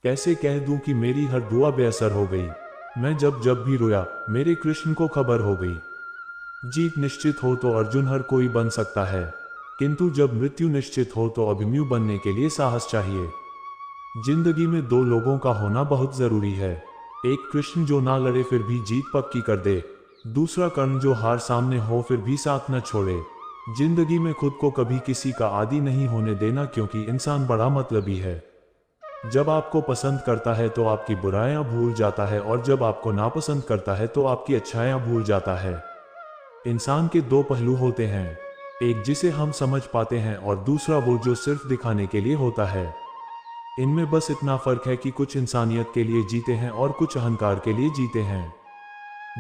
कैसे कह दूं कि मेरी हर दुआ बेअसर हो गई। मैं जब जब भी रोया, मेरे कृष्ण को खबर हो गई। जीत निश्चित हो तो अर्जुन हर कोई बन सकता है, किंतु जब मृत्यु निश्चित हो तो अभिमन्यु बनने के लिए साहस चाहिए। जिंदगी में दो लोगों का होना बहुत जरूरी है। एक कृष्ण जो ना लड़े फिर भी जीत पक्की कर दे, दूसरा कर्ण जो हार सामने हो फिर भी साथ न छोड़े। जिंदगी में खुद को कभी किसी का आदी नहीं होने देना, क्योंकि इंसान बड़ा मतलबी है। जब आपको पसंद करता है तो आपकी बुराइयां भूल जाता है, और जब आपको नापसंद करता है तो आपकी अच्छाइयां भूल जाता है। इंसान के दो पहलू होते हैं, एक जिसे हम समझ पाते हैं और दूसरा वो जो सिर्फ दिखाने के लिए होता है। इनमें बस इतना फर्क है कि कुछ इंसानियत के लिए जीते हैं और कुछ अहंकार के लिए जीते हैं।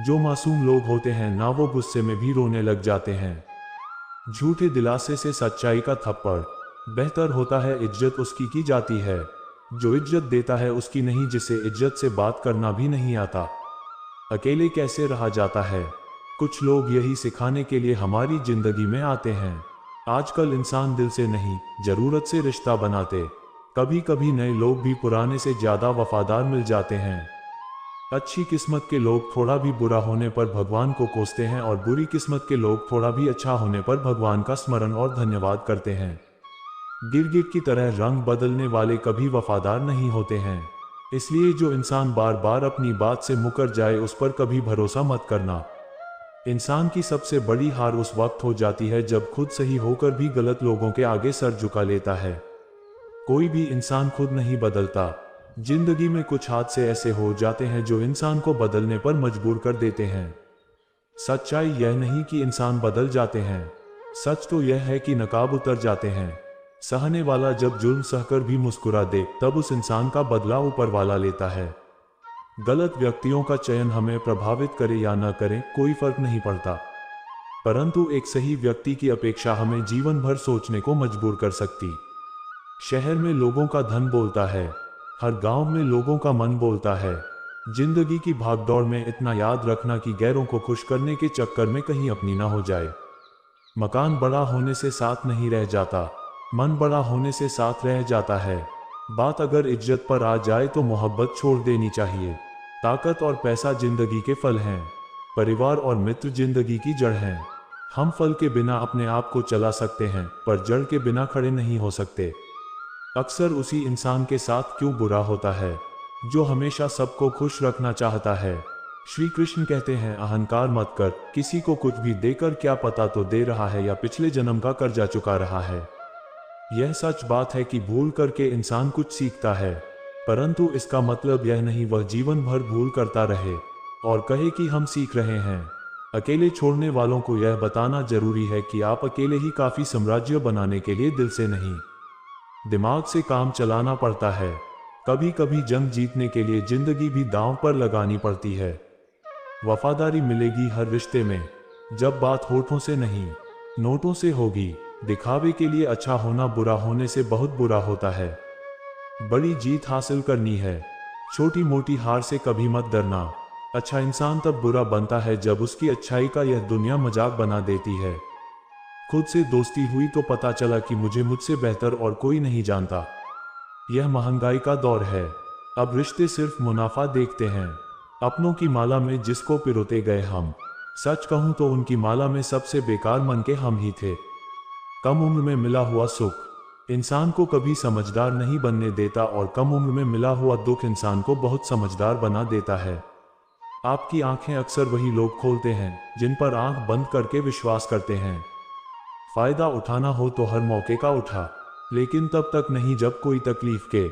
जो मासूम लोग होते हैं ना, वो गुस्से में भी रोने लग जाते हैं। झूठे दिलासे से सच्चाई का थप्पड़ बेहतर होता है। इज्जत उसकी की जाती है जो इज्जत देता है, उसकी नहीं जिसे इज्जत से बात करना भी नहीं आता। अकेले कैसे रहा जाता है, कुछ लोग यही सिखाने के लिए हमारी जिंदगी में आते हैं। आजकल इंसान दिल से नहीं, जरूरत से रिश्ता बनाते। कभी कभी नए लोग भी पुराने से ज्यादा वफादार मिल जाते हैं। अच्छी किस्मत के लोग थोड़ा भी बुरा होने पर भगवान को कोसते हैं, और बुरी किस्मत के लोग थोड़ा भी अच्छा होने पर भगवान का स्मरण और धन्यवाद करते हैं। गिरगिट की तरह रंग बदलने वाले कभी वफादार नहीं होते हैं। इसलिए जो इंसान बार बार अपनी बात से मुकर जाए उस पर कभी भरोसा मत करना। इंसान की सबसे बड़ी हार उस वक्त हो जाती है जब खुद सही होकर भी गलत लोगों के आगे सर झुका लेता है। कोई भी इंसान खुद नहीं बदलता। जिंदगी में कुछ हादसे ऐसे हो जाते हैं जो इंसान को बदलने पर मजबूर कर देते हैं। सच्चाई यह नहीं कि इंसान बदल जाते हैं, सच तो यह है कि नकाब उतर जाते हैं। सहने वाला जब जुल्म सहकर भी मुस्कुरा दे, तब उस इंसान का बदला ऊपर वाला लेता है। गलत व्यक्तियों का चयन हमें प्रभावित करे या न करे कोई फर्क नहीं पड़ता, परंतु एक सही व्यक्ति की अपेक्षा हमें जीवन भर सोचने को मजबूर कर सकती। शहर में लोगों का धन बोलता है, हर गांव में लोगों का मन बोलता है। जिंदगी की भागदौड़ में इतना याद रखना कि गैरों को खुश करने के चक्कर में कहीं अपनी ना हो जाए। मकान बड़ा होने से साथ नहीं रह जाता, मन बड़ा होने से साथ रह जाता है। बात अगर इज्जत पर आ जाए तो मोहब्बत छोड़ देनी चाहिए। ताकत और पैसा जिंदगी के फल हैं, परिवार और मित्र जिंदगी की जड़ हैं। हम फल के बिना अपने आप को चला सकते हैं, पर जड़ के बिना खड़े नहीं हो सकते। अक्सर उसी इंसान के साथ क्यों बुरा होता है जो हमेशा सबको खुश रखना चाहता है। श्री कृष्ण कहते हैं, अहंकार मत कर, किसी को कुछ भी देकर क्या पता तो दे रहा है या पिछले जन्म का कर्जा चुका रहा है। यह सच बात है कि भूल करके इंसान कुछ सीखता है, परंतु इसका मतलब यह नहीं वह जीवन भर भूल करता रहे और कहे कि हम सीख रहे हैं। अकेले छोड़ने वालों को यह बताना जरूरी है कि आप अकेले ही काफी साम्राज्य बनाने के लिए दिल से नहीं, दिमाग से काम चलाना पड़ता है। कभी कभी जंग जीतने के लिए जिंदगी भी दांव पर लगानी पड़ती है। वफादारी मिलेगी हर रिश्ते में, जब बात होठों से नहीं नोटों से होगी। दिखावे के लिए अच्छा होना बुरा होने से बहुत बुरा होता है। बड़ी जीत हासिल करनी है, छोटी मोटी हार से कभी मत डरना। अच्छा इंसान तब बुरा बनता है जब उसकी अच्छाई का यह दुनिया मजाक बना देती है। खुद से दोस्ती हुई तो पता चला कि मुझे मुझसे बेहतर और कोई नहीं जानता। यह महंगाई का दौर है, अब रिश्ते सिर्फ मुनाफा देखते हैं। अपनों की माला में जिसको पिरोते गए हम, सच कहूं तो उनकी माला में सबसे बेकार मन के हम ही थे। कम उम्र में मिला हुआ सुख इंसान को कभी समझदार नहीं बनने देता, और कम उम्र में मिला हुआ दुख इंसान को बहुत समझदार बना देता है। आपकी आंखें अक्सर वही लोग खोलते हैं जिन पर आंख बंद करके विश्वास करते हैं। फायदा उठाना हो तो हर मौके का उठा, लेकिन तब तक नहीं जब कोई तकलीफ के।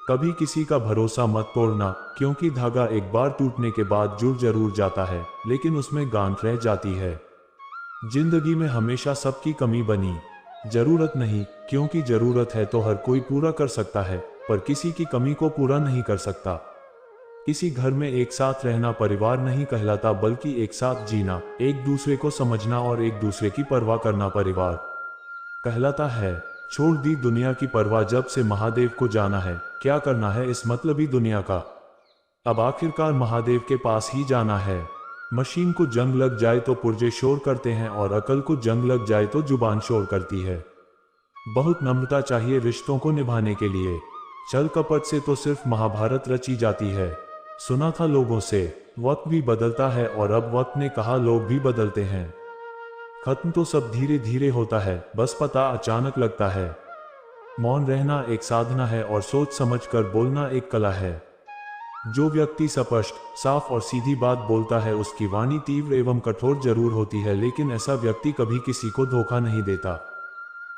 कभी किसी का भरोसा मत तोड़ना, क्योंकि धागा एक बार टूटने के बाद जुड़ जरूर जाता है, लेकिन उसमें गांठ रह जाती है। जिंदगी में हमेशा सबकी कमी बनी जरूरत नहीं, क्योंकि जरूरत है तो हर कोई पूरा कर सकता है, पर किसी की कमी को पूरा नहीं कर सकता। किसी घर में एक साथ रहना परिवार नहीं कहलाता, बल्कि एक साथ जीना, एक दूसरे को समझना और एक दूसरे की परवाह करना परिवार कहलाता है। छोड़ दी दुनिया की परवाह, जब से महादेव को जाना है, क्या करना है इस मतलबी दुनिया का। अब आखिरकार महादेव के पास ही जाना है। मशीन को जंग लग जाए तो पुर्जे शोर करते हैं, और अकल को जंग लग जाए तो जुबान शोर करती है। बहुत नम्रता चाहिए रिश्तों को निभाने के लिए। छल कपट से तो सिर्फ महाभारत रची जाती है। सुना था लोगों से, वक्त भी बदलता है, और अब वक्त ने कहा लोग भी बदलते हैं। खत्म तो सब धीरे धीरे होता है, बस पता अचानक लगता है। मौन रहना एक साधना है और सोच समझकर बोलना एक कला है। जो व्यक्ति स्पष्ट, साफ और सीधी बात बोलता है उसकी वाणी तीव्र एवं कठोर जरूर होती है, लेकिन ऐसा व्यक्ति कभी किसी को धोखा नहीं देता।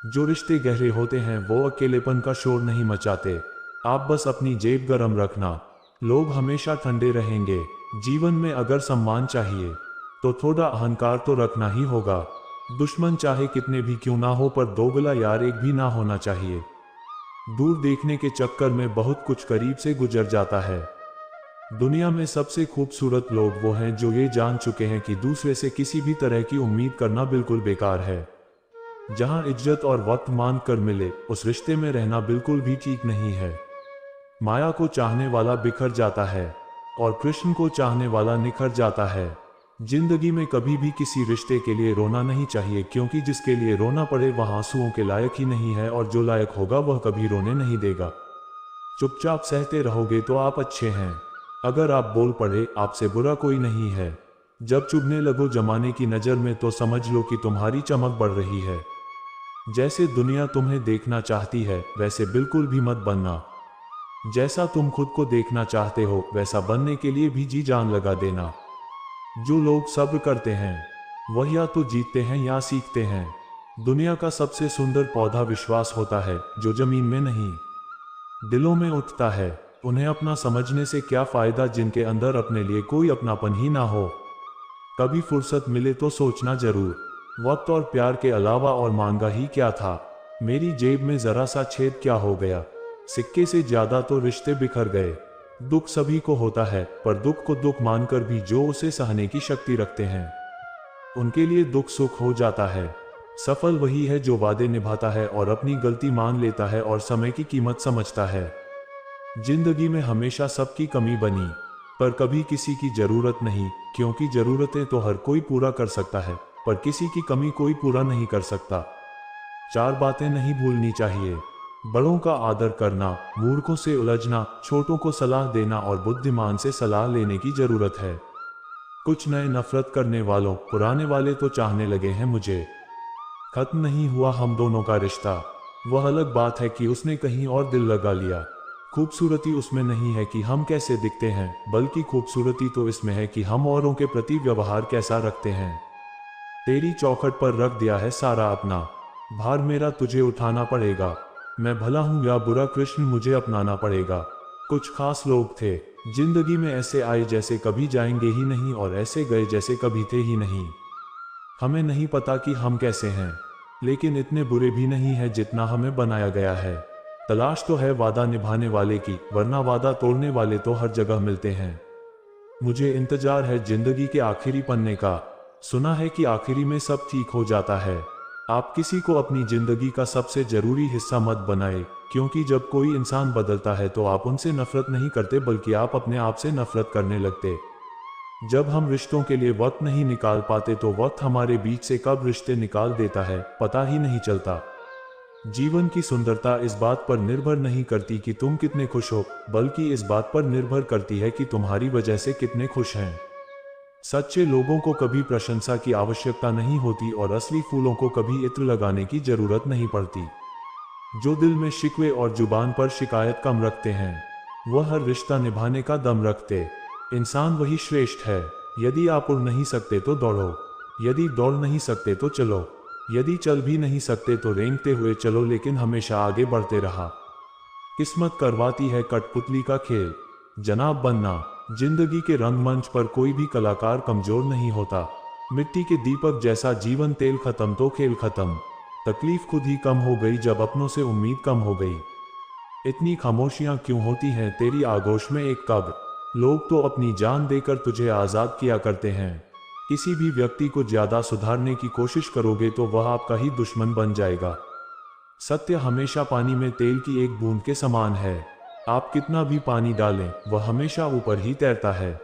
जो रिश्ते गहरे होते हैं वो अकेलेपन का शोर नहीं मचाते। आप बस अपनी जेब गर्म रखना, लोग हमेशा ठंडे रहेंगे। जीवन में अगर सम्मान चाहिए तो थोड़ा अहंकार तो रखना ही होगा। दुश्मन चाहे कितने भी क्यों ना हो, पर दोगला यार एक भी ना होना चाहिए। दूर देखने के चक्कर में बहुत कुछ करीब से गुजर जाता है। दुनिया में सबसे खूबसूरत लोग वो हैं जो ये जान चुके हैं कि दूसरे से किसी भी तरह की उम्मीद करना बिल्कुल बेकार है। जहां इज्जत और वक्त मान कर मिले, उस रिश्ते में रहना बिल्कुल भी ठीक नहीं है। माया को चाहने वाला बिखर जाता है और कृष्ण को चाहने वाला निखर जाता है। जिंदगी में कभी भी किसी रिश्ते के लिए रोना नहीं चाहिए, क्योंकि जिसके लिए रोना पड़े वह आंसुओं के लायक ही नहीं है, और जो लायक होगा वह कभी रोने नहीं देगा। चुपचाप सहते रहोगे तो आप अच्छे हैं। अगर आप बोल पड़े, आपसे बुरा कोई नहीं है। जब चुभने लगो जमाने की नज़र में तो समझ लो कि तुम्हारी चमक बढ़ रही है। जैसे दुनिया तुम्हें देखना चाहती है वैसे बिल्कुल भी मत बनना। जैसा तुम खुद को देखना चाहते हो वैसा बनने के लिए भी जी जान लगा देना। जो लोग सब्र करते हैं वह या तो जीतते हैं या सीखते हैं। दुनिया का सबसे सुंदर पौधा विश्वास होता है, जो जमीन में नहीं दिलों में उठता है। उन्हें अपना समझने से क्या फायदा जिनके अंदर अपने लिए कोई अपनापन ही ना हो। कभी फुर्सत मिले तो सोचना जरूर, वक्त और प्यार के अलावा और मांगा ही क्या था। मेरी जेब में जरा सा छेद क्या हो गया, सिक्के से ज्यादा तो रिश्ते बिखर गए। दुख सभी को होता है, पर दुख को दुख मानकर भी जो उसे सहने की शक्ति रखते हैं उनके लिए दुख सुख हो जाता है। सफल वही है जो वादे निभाता है और अपनी गलती मान लेता है और समय की कीमत समझता है। जिंदगी में हमेशा सबकी कमी बनी, पर कभी किसी की जरूरत नहीं, क्योंकि जरूरतें तो हर कोई पूरा कर सकता है, पर किसी की कमी कोई पूरा नहीं कर सकता। 4 बातें नहीं भूलनी चाहिए। बड़ों का आदर करना, मूर्खों से उलझना, छोटों को सलाह देना और बुद्धिमान से सलाह लेने की जरूरत है। कुछ नए नफरत करने वालों, पुराने वाले तो चाहने लगे हैं मुझे। खत्म नहीं हुआ हम दोनों का रिश्ता। वह अलग बात है कि उसने कहीं और दिल लगा लिया। खूबसूरती उसमें नहीं है कि हम कैसे दिखते हैं, बल्कि खूबसूरती तो इसमें है कि हम औरों के प्रति व्यवहार कैसा रखते हैं। तेरी चौखट पर रख दिया है सारा अपना, भार मेरा तुझे उठाना पड़ेगा। मैं भला हूं या बुरा, कृष्ण मुझे अपनाना पड़ेगा। कुछ खास लोग थे जिंदगी में, ऐसे आए जैसे कभी जाएंगे ही नहीं, और ऐसे गए जैसे कभी थे ही नहीं। हमें नहीं पता कि हम कैसे हैं, लेकिन इतने बुरे भी नहीं है जितना हमें बनाया गया है। तलाश तो है वादा निभाने वाले की, वरना वादा तोड़ने वाले तो हर जगह मिलते हैं। मुझे इंतजार है जिंदगी के आखिरी पन्ने का। सुना है कि आखिरी में सब ठीक हो जाता है। आप किसी को अपनी जिंदगी का सबसे जरूरी हिस्सा मत बनाए, क्योंकि जब कोई इंसान बदलता है तो आप उनसे नफरत नहीं करते, बल्कि आप अपने आप से नफरत करने लगते। जब हम रिश्तों के लिए वक्त नहीं निकाल पाते तो वक्त हमारे बीच से कब रिश्ते निकाल देता है पता ही नहीं चलता। जीवन की सुंदरता इस बात पर निर्भर नहीं करती कि तुम कितने खुश हो, बल्कि इस बात पर निर्भर करती है कि तुम्हारी वजह से कितने खुश हैं। सच्चे लोगों को कभी प्रशंसा की आवश्यकता नहीं होती और असली फूलों को कभी इत्र लगाने की जरूरत नहीं पड़ती। जो दिल में शिकवे और जुबान पर शिकायत कम रखते हैं, वह हर रिश्ता निभाने का दम रखते इंसान वही श्रेष्ठ है। यदि आप उड़ नहीं सकते तो दौड़ो, यदि दौड़ नहीं सकते तो चलो, यदि चल भी नहीं सकते तो रेंगते हुए चलो, लेकिन हमेशा आगे बढ़ते रहा। किस्मत करवाती है कठपुतली का खेल, जनाब बनना। जिंदगी के रंगमंच पर कोई भी कलाकार कमजोर नहीं होता। मिट्टी के दीपक जैसा जीवन, तेल खत्म तो खेल खत्म। तकलीफ खुद ही कम हो गई जब अपनों से उम्मीद कम हो गई। इतनी खामोशियां क्यों होती हैं तेरी आगोश में एक कब्र। लोग तो अपनी जान देकर तुझे आजाद किया करते हैं। किसी भी व्यक्ति को ज्यादा सुधारने की कोशिश करोगे तो वह आपका ही दुश्मन बन जाएगा। सत्य हमेशा पानी में तेल की एक बूंद के समान है। आप कितना भी पानी डालें, वह हमेशा ऊपर ही तैरता है।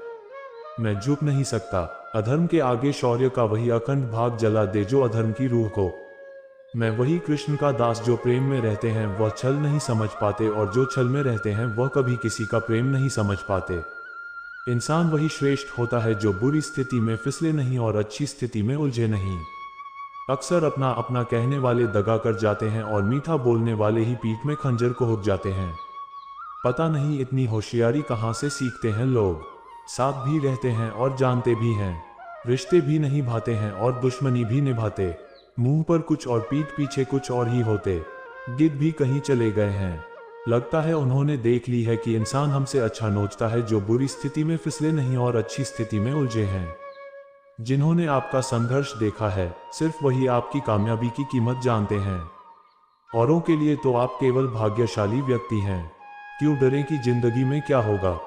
मैं झुक नहीं सकता। अधर्म के आगे शौर्य का वही अखंड भाग जला दे जो अधर्म की रूह को मैं वही कृष्ण का दास जो प्रेम में रहते हैं वह छल नहीं समझ पाते, और जो छल में रहते हैं वह कभी किसी का प्रेम नहीं समझ पाते। इंसान वही श्रेष्ठ होता है जो बुरी स्थिति में फिसले नहीं और अच्छी स्थिति में उलझे नहीं। अक्सर अपना अपना कहने वाले दगा कर जाते हैं और मीठा बोलने वाले ही पीठ में खंजर को हुक जाते हैं। पता नहीं इतनी होशियारी कहाँ से सीखते हैं लोग। साथ भी रहते हैं और जानते भी हैं, रिश्ते भी नहीं भाते हैं और दुश्मनी भी निभाते। मुंह पर कुछ और पीठ पीछे कुछ और ही होते। गिद्ध भी कहीं चले गए हैं। लगता है उन्होंने देख ली है कि इंसान हमसे अच्छा नोचता है जो बुरी स्थिति में फिसले नहीं और अच्छी स्थिति में उलझे हैं। जिन्होंने आपका संघर्ष देखा है, सिर्फ वही आपकी कामयाबी की कीमत जानते हैं। औरों के लिए तो आप केवल भाग्यशाली व्यक्ति हैं। क्यों डरें कि जिंदगी में क्या होगा,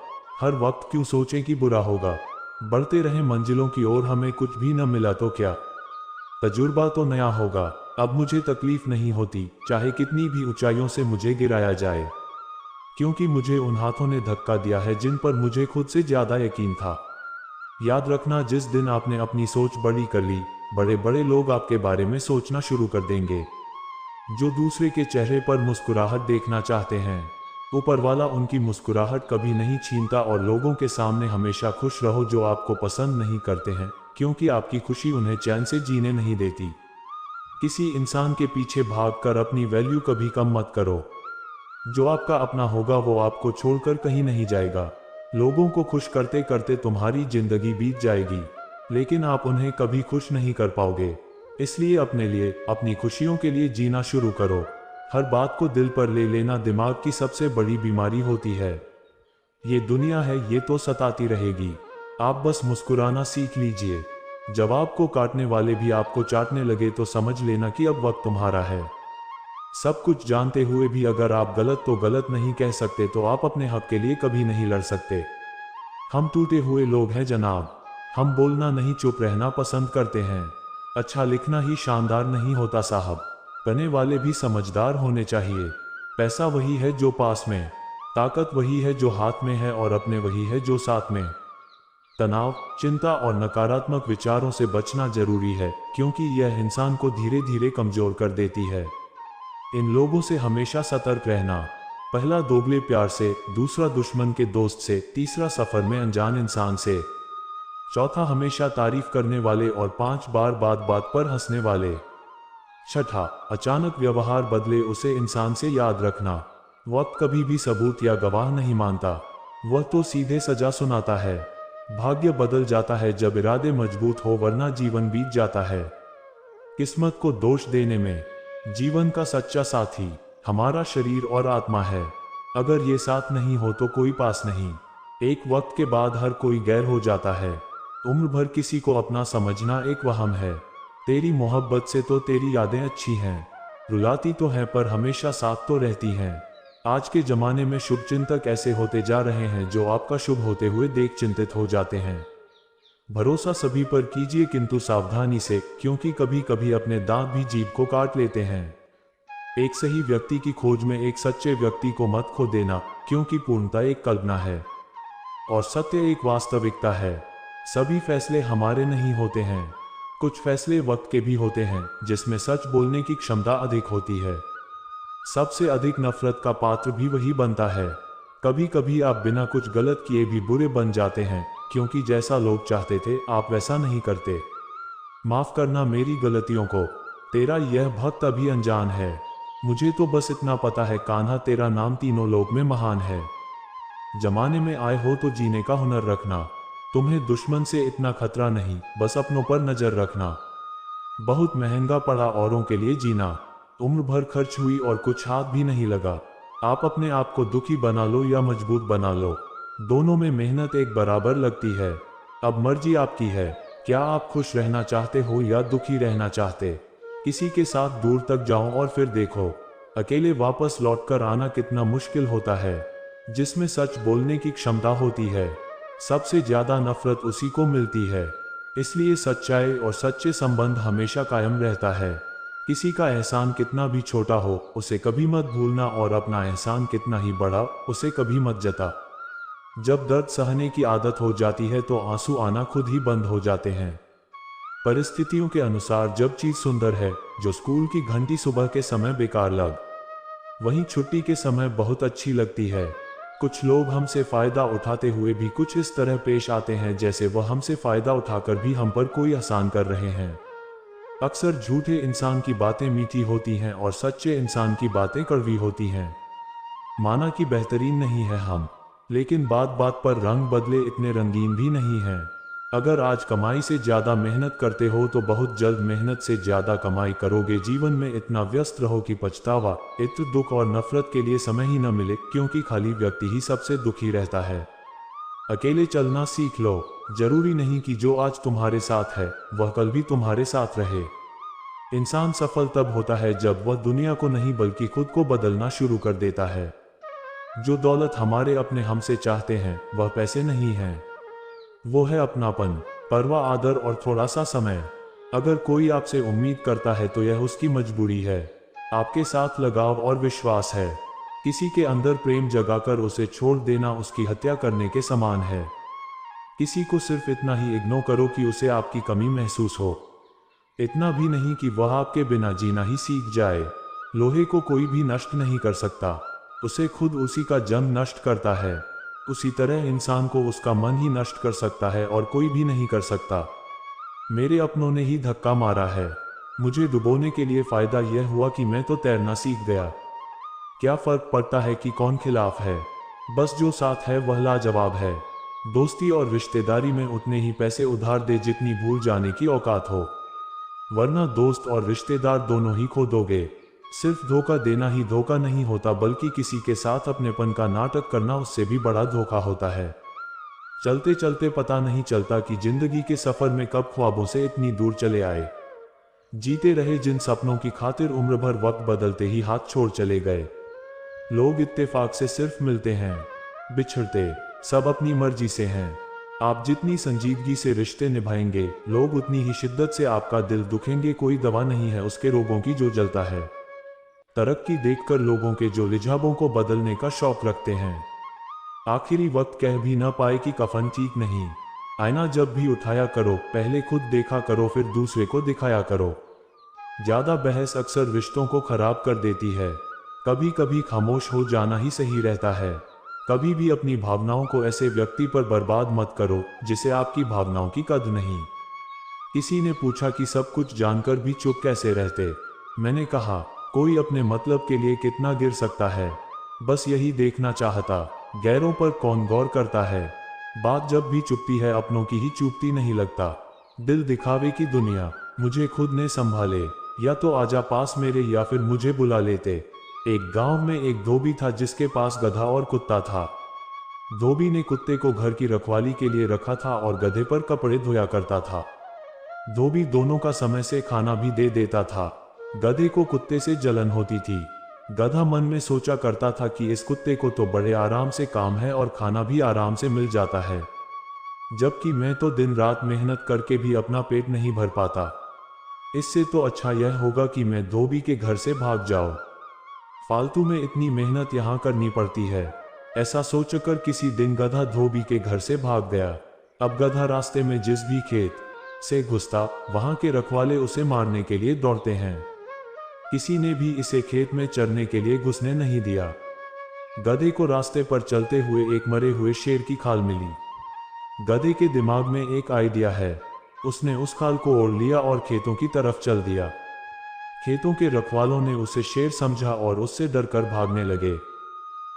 हर वक्त क्यों सोचें कि बुरा होगा। बढ़ते रहें मंजिलों की ओर, हमें कुछ भी न मिला तो क्या, तजुर्बा तो नया होगा। अब मुझे तकलीफ नहीं होती चाहे कितनी भी ऊंचाइयों से मुझे गिराया जाए, क्योंकि मुझे उन हाथों ने धक्का दिया है जिन पर मुझे खुद से ज्यादा यकीन था। याद रखना, जिस दिन आपने अपनी सोच बड़ी कर ली, बड़े बड़े लोग आपके बारे में सोचना शुरू कर देंगे। जो दूसरे के चेहरे पर मुस्कुराहट देखना चाहते हैं, ऊपर वाला उनकी मुस्कुराहट कभी नहीं छीनता। और लोगों के सामने हमेशा खुश रहो जो आपको पसंद नहीं करते हैं, क्योंकि आपकी खुशी उन्हें चैन से जीने नहीं देती। किसी इंसान के पीछे भागकर अपनी वैल्यू कभी कम मत करो। जो आपका अपना होगा वो आपको छोड़कर कहीं नहीं जाएगा। लोगों को खुश करते करते तुम्हारी जिंदगी बीत जाएगी, लेकिन आप उन्हें कभी खुश नहीं कर पाओगे। इसलिए अपने लिए, अपनी खुशियों के लिए जीना शुरू करो। हर बात को दिल पर ले लेना दिमाग की सबसे बड़ी बीमारी होती है। ये दुनिया है, ये तो सताती रहेगी। आप बस मुस्कुराना सीख लीजिए। जब आपको काटने वाले भी आपको चाटने लगे तो समझ लेना कि अब वक्त तुम्हारा है। सब कुछ जानते हुए भी अगर आप गलत तो गलत नहीं कह सकते तो आप अपने हक के लिए कभी नहीं लड़ सकते। हम टूटे हुए लोग हैं जनाब। हम बोलना नहीं, चुप रहना पसंद करते हैं। अच्छा लिखना ही शानदार नहीं होता साहब, करने वाले भी समझदार होने चाहिए। पैसा वही है जो पास में, ताकत वही है जो हाथ में है, और अपने वही है जो साथ में। तनाव, चिंता और नकारात्मक विचारों से बचना जरूरी है, क्योंकि यह इंसान को धीरे धीरे कमजोर कर देती है। इन लोगों से हमेशा सतर्क रहना। पहला दोगले प्यार से, दूसरा दुश्मन के दोस्त से, तीसरा सफर में अनजान इंसान से, चौथा हमेशा तारीफ करने वाले, और 5 बार बात बात पर हंसने वाले। छठा, अचानक व्यवहार बदले उसे इंसान से याद रखना। वक्त कभी भी सबूत या गवाह नहीं मानता, वह तो सीधे सजा सुनाता है। भाग्य बदल जाता है जब इरादे मजबूत हो, वरना जीवन बीत जाता है। किस्मत को दोष देने में, जीवन का सच्चा साथी हमारा शरीर और आत्मा है। अगर ये साथ नहीं हो तो कोई पास नहीं। एक वक्त के बाद हर कोई गैर हो जाता है। उम्र भर किसी को अपना समझना एक वहम है। तेरी मोहब्बत से तो तेरी यादें अच्छी हैं, रुलाती तो हैं पर हमेशा साथ तो रहती हैं। आज के जमाने में शुभचिंतक ऐसे होते जा रहे हैं जो आपका शुभ होते हुए देख चिंतित हो जाते हैं। भरोसा सभी पर कीजिए, किंतु सावधानी से, क्योंकि कभी कभी अपने दांत भी जीभ को काट लेते हैं। एक सही व्यक्ति की खोज में एक सच्चे व्यक्ति को मत खो देना, क्योंकि पूर्णता एक कल्पना है और सत्य एक वास्तविकता है। सभी फैसले हमारे नहीं होते हैं, कुछ फैसले वक्त के भी होते हैं जिसमें सच बोलने की क्षमता अधिक होती है। सबसे अधिक नफरत का पात्र भी वही बनता है। कभी कभी आप बिना कुछ गलत किए भी बुरे बन जाते हैं, क्योंकि जैसा लोग चाहते थे आप वैसा नहीं करते। माफ करना मेरी गलतियों को, तेरा यह भक्त अभी अनजान है। मुझे तो बस इतना पता है कान्हा, तेरा नाम तीनों लोक में महान है। जमाने में आए हो तो जीने का हुनर रखना। तुम्हें दुश्मन से इतना खतरा नहीं, बस अपनों पर नजर रखना। बहुत महंगा पड़ा औरों के लिए जीना। उम्र भर खर्च हुई और कुछ हाथ भी नहीं लगा। आप अपने आप को दुखी बना लो या मजबूत बना लो, दोनों में मेहनत एक बराबर लगती है। अब मर्जी आपकी है, क्या आप खुश रहना चाहते हो या दुखी रहना चाहते। किसी के साथ दूर तक जाओ और फिर देखो, अकेले वापस लौटकर आना कितना मुश्किल होता है। जिसमें सच बोलने की क्षमता होती है, सबसे ज्यादा नफरत उसी को मिलती है। इसलिए सच्चाई और सच्चे संबंध हमेशा कायम रहता है। किसी का एहसान कितना भी छोटा हो उसे कभी मत भूलना, और अपना एहसान कितना ही बड़ा उसे कभी मत जता। जब दर्द सहने की आदत हो जाती है तो आंसू आना खुद ही बंद हो जाते हैं। परिस्थितियों के अनुसार जब चीज सुंदर है, जो स्कूल की घंटी सुबह के समय बेकार लग, वहीं छुट्टी के समय बहुत अच्छी लगती है। कुछ लोग हमसे फायदा उठाते हुए भी कुछ इस तरह पेश आते हैं जैसे वह हमसे फायदा उठाकर भी हम पर कोई एहसान कर रहे हैं। अक्सर झूठे इंसान की बातें मीठी होती हैं और सच्चे इंसान की बातें कड़वी होती हैं। माना कि बेहतरीन नहीं है हम, लेकिन बात बात पर रंग बदले इतने रंगीन भी नहीं हैं। अगर आज कमाई से ज्यादा मेहनत करते हो तो बहुत जल्द मेहनत से ज्यादा कमाई करोगे। जीवन में इतना व्यस्त रहो कि पछतावा, इत्र, दुख और नफरत के लिए समय ही न मिले, क्योंकि खाली व्यक्ति ही सबसे दुखी रहता है। अकेले चलना सीख लो। जरूरी नहीं कि जो आज तुम्हारे साथ है वह कल भी तुम्हारे साथ रहे। इंसान सफल तब होता है जब वह दुनिया को नहीं बल्कि खुद को बदलना शुरू कर देता है। जो दौलत हमारे अपने हमसे चाहते हैं वह पैसे नहीं हैं, वो है अपनापन, परवाह, आदर और थोड़ा सा समय। अगर कोई आपसे उम्मीद करता है तो यह उसकी मजबूरी है। आपके साथ लगाव और विश्वास है। किसी के अंदर प्रेम जगाकर उसे छोड़ देना उसकी हत्या करने के समान है। किसी को सिर्फ इतना ही इग्नोर करो कि उसे आपकी कमी महसूस हो, इतना भी नहीं कि वह आपके बिना जीना ही सीख जाए। लोहे को कोई भी नष्ट नहीं कर सकता, उसे खुद उसी का जंग नष्ट करता है। उसी तरह इंसान को उसका मन ही नष्ट कर सकता है और कोई भी नहीं कर सकता। मेरे अपनों ने ही धक्का मारा है। मुझे डुबोने के लिए फायदा यह हुआ कि मैं तो तैरना सीख गया। क्या फर्क पड़ता है कि कौन खिलाफ है, बस जो साथ है वह लाजवाब है। दोस्ती और रिश्तेदारी में उतने ही पैसे उधार दे जितनी भूल जाने की औकात हो, वरना दोस्त और रिश्तेदार दोनों ही खो दोगे। सिर्फ धोखा देना ही धोखा नहीं होता, बल्कि किसी के साथ अपनेपन का नाटक करना उससे भी बड़ा धोखा होता है। चलते चलते पता नहीं चलता कि जिंदगी के सफर में कब ख्वाबों से इतनी दूर चले आए। जीते रहे जिन सपनों की खातिर उम्र भर वक्त बदलते ही हाथ छोड़ चले गए। लोग इत्तेफाक से सिर्फ मिलते हैं, बिछड़ते सब अपनी मर्जी से हैं। आप जितनी संजीदगी से रिश्ते निभाएंगे, लोग उतनी ही शिद्दत से आपका दिल दुखेंगे। कोई दवा नहीं है उसके रोगों की जो जलता है। तरक्की देखकर लोगों के जो लिजाबों को बदलने का शौक रखते हैं, आखिरी वक्त कह भी न पाए कि कफन ठीक नहीं। आईना जब भी उठाया करो, पहले खुद देखा करो फिर दूसरे को दिखाया करो। ज्यादा बहस अक्सर रिश्तों को खराब कर देती है। कभी कभी खामोश हो जाना ही सही रहता है। कभी भी अपनी भावनाओं को ऐसे व्यक्ति पर बर्बाद मत करो जिसे आपकी भावनाओं की कद्र नहीं। किसी ने पूछा कि सब कुछ जानकर भी चुप कैसे रहते। मैंने कहा, कोई अपने मतलब के लिए कितना गिर सकता है, बस यही देखना चाहता। गैरों पर कौन गौर करता है। बात जब भी चुपती है अपनों की ही चुपती नहीं लगता। दिल दिखावे की दुनिया, मुझे खुद ने संभाले, या तो आजा पास मेरे या फिर मुझे बुला लेते। एक गांव में एक धोबी था जिसके पास गधा और कुत्ता था। धोबी ने कुत्ते को घर की रखवाली के लिए रखा था और गधे पर कपड़े धोया करता था। धोबी दोनों का समय से खाना भी दे देता था। गधे को कुत्ते से जलन होती थी। गधा मन में सोचा करता था कि इस कुत्ते को तो बड़े आराम से काम है और खाना भी आराम से मिल जाता है, जबकि मैं तो दिन रात मेहनत करके भी अपना पेट नहीं भर पाता। इससे तो अच्छा यह होगा कि मैं धोबी के घर से भाग जाऊं। फालतू में इतनी मेहनत यहाँ करनी पड़ती है। ऐसा सोचकर किसी दिन गधा धोबी के घर से भाग गया। अब गधा रास्ते में जिस भी खेत से घुसता, वहां के रखवाले उसे मारने के लिए दौड़ते हैं। किसी ने भी इसे खेत में चरने के लिए घुसने नहीं दिया। गधे को रास्ते पर चलते हुए एक मरे हुए शेर की खाल मिली। गधे के दिमाग में एक आइडिया है। उसने उस खाल को ओढ़ लिया और खेतों की तरफ चल दिया। खेतों के रखवालों ने उसे शेर समझा और उससे डरकर भागने लगे।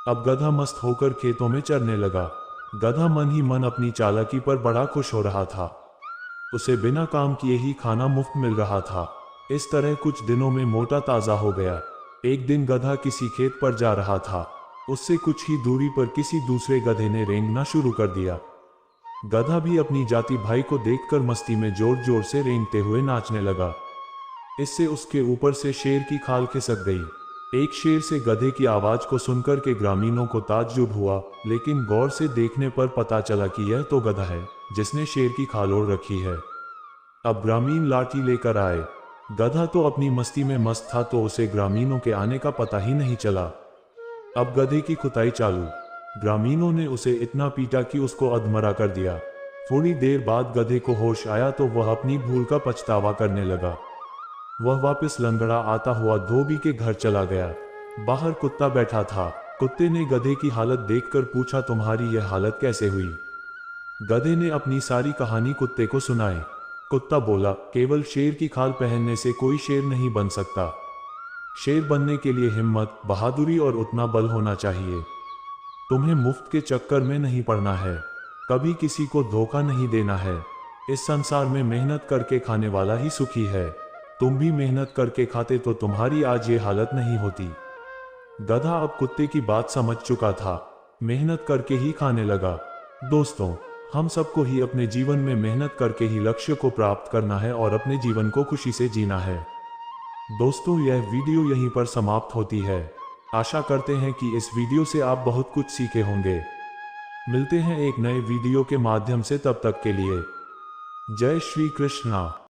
अब गधा मस्त होकर खेतों में चरने लगा। गधा मन ही मन अपनी चालाकी पर बड़ा खुश हो रहा था। उसे बिना काम किए ही खाना मुफ्त मिल रहा था। इस तरह कुछ दिनों में मोटा ताजा हो गया। एक दिन गधा किसी खेत पर जा रहा था। उससे कुछ ही दूरी पर किसी दूसरे गधे ने रेंगना शुरू कर दिया। गधा भी अपनी जाति भाई को देखकर मस्ती में जोर जोर से रेंगते हुए नाचने लगा। इससे उसके ऊपर से शेर की खाल खिसक गई। एक शेर से गधे की आवाज को सुनकर के ग्रामीणों को ताज्जुब हुआ, लेकिन गौर से देखने पर पता चला कि यह तो गधा है जिसने शेर की खाल ओढ़ रखी है। अब ग्रामीण लाठी लेकर आए। गधा तो अपनी मस्ती में मस्त था, तो उसे ग्रामीणों के आने का पता ही नहीं चला। अब गधे की कुटाई चालू। ग्रामीणों ने उसे इतना पीटा कि उसको अधमरा कर दिया। थोड़ी देर बाद गधे को होश आया तो वह अपनी भूल का पछतावा करने लगा। वह वापस लंगड़ा आता हुआ धोबी के घर चला गया। बाहर कुत्ता बैठा था। कुत्ते ने गधे की हालत देखकर पूछा, तुम्हारी यह हालत कैसे हुई? गधे ने अपनी सारी कहानी कुत्ते को सुनाई। कुत्ता बोला, केवल शेर की खाल पहनने से कोई शेर नहीं बन सकता। शेर बनने के लिए हिम्मत, बहादुरी और उतना बल होना चाहिए। तुम्हें मुफ्त के चक्कर में नहीं पड़ना है, कभी किसी को धोखा नहीं देना है। इस संसार में मेहनत करके खाने वाला ही सुखी है। तुम भी मेहनत करके खाते तो तुम्हारी आज ये हालत नहीं होती। गधा अब कुत्ते की बात समझ चुका था, मेहनत करके ही खाने लगा। दोस्तों, हम सबको ही अपने जीवन में मेहनत करके ही लक्ष्य को प्राप्त करना है और अपने जीवन को खुशी से जीना है। दोस्तों, यह वीडियो यहीं पर समाप्त होती है। आशा करते हैं कि इस वीडियो से आप बहुत कुछ सीखे होंगे। मिलते हैं एक नए वीडियो के माध्यम से, तब तक के लिए जय श्री कृष्णा।